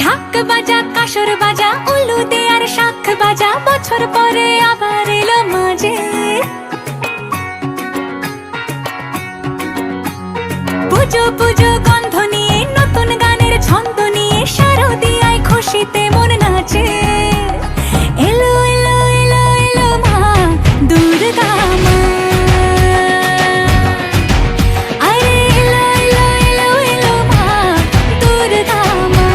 ঢাক বাজা কাসর বাজা উলু দে আর শাখ বাজা, বছর পরে আবার এলো মাঝে। পুজো পুজো গন্ধ নিয়ে নতুন গানের ছন্দ নিয়ে শারদিয়ায় খুশিতে মন নাচে। এলো এলো এলো এলো মা দুর্গা মা, আরে এলো এলো এলো এলো মা দুর্গা মা।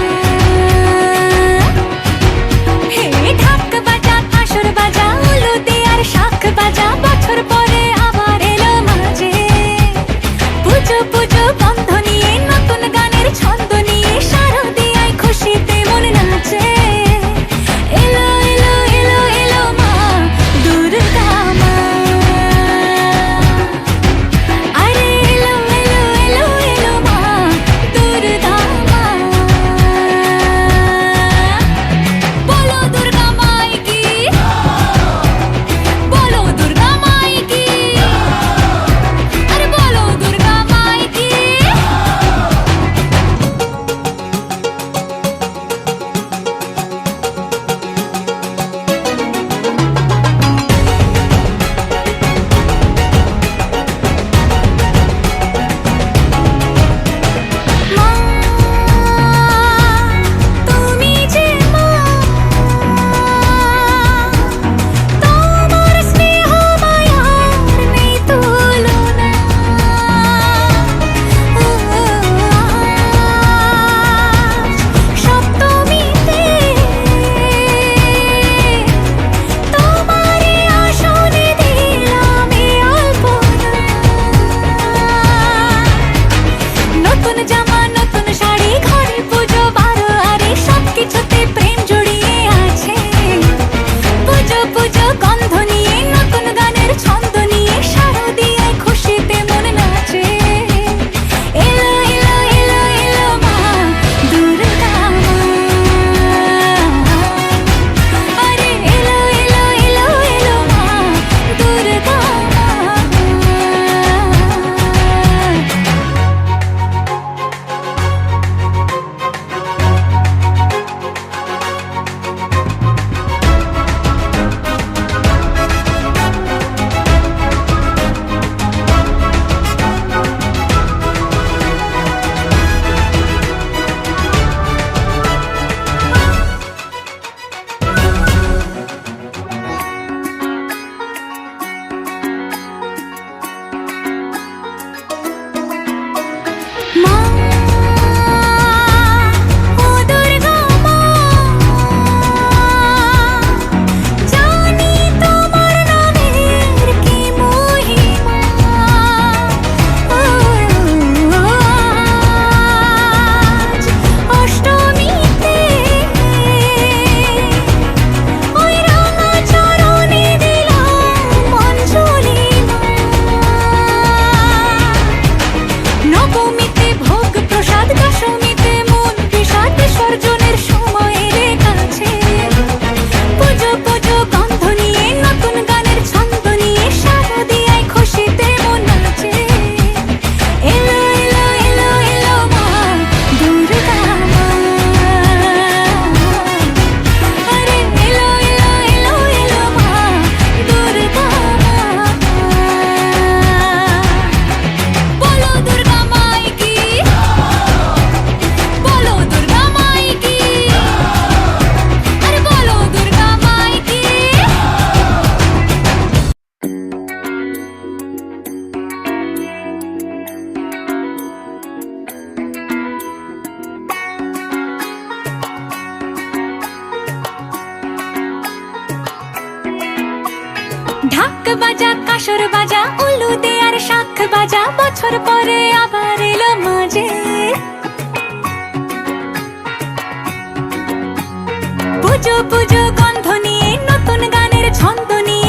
হে ঢাক বাজা কাসর বাজা উলু দে আর শাখ বাজা, বছর পরে আবার এলো মাঝে। পুজো পুজো গন্ধ নিয়ে নতুন গানের ছন্দ নিয়ে শারদিয়ায় খুশিতে মন নাচে। এলো এলো এলো এলো মা দুর্গা মা, আরে এলো এলো এলো এলো মা দুর্গা মা। বলো দুর্গা মাই কি, বলো দুর্গা মাই কি, আরে বলো দুর্গা মাই কি। মা তুমি যে মা, তোমার স্নেহ মায়ার নেই তুলনা। সপ্তমীতে তোমারে আসনে দিলাম এই অল্পনা। নতুন জামা নতুন শাড়ি ঘরে পুজো বারো, আরে সবকিছুতে প্রেম জড়িয়ে আছে। পুজো পুজো গন্ধ নিয়ে নতুন গানের ছন্দ নিয়ে শারদিয়ায় খুশিতে মন নাচে। এলো এলো এলো এলো মা দুর্গা মা, আরে এলো এলো এলো এলো মা দুর্গা মা। মা ও দুর্গা মা, জানি তোমার নামের কি মহিমা। আজ অষ্টমীতে ওই রাঙা চরণে দিলাম অঞ্জলি মা। নবমীতে ভোগ প্রসাদ, দশমীতে মন বিষাদ, বিসর্জনের সময়ের কাছে। পুজো পুজো গন্ধ নিয়ে নতুন গানের ছন্দ নিয়ে শারদিয়ায় খুশিতে মন নাচে। এলো এলো এলো এলো মা দুর্গা মা, আরে এলো এলো এলো এলো মা দুর্গা মা। বলো দুর্গা মাই কি, বলো দুর্গা মাই কি, আরে বলো দুর্গা মাই কি। ঢাক বাজা কাসর বাজা উলু দে আর শাখ বাজা, বছর পরে আবার এলো মাঝে। পুজো পুজো গন্ধ নিয়ে নতুন গানের ছন্দ নিয়ে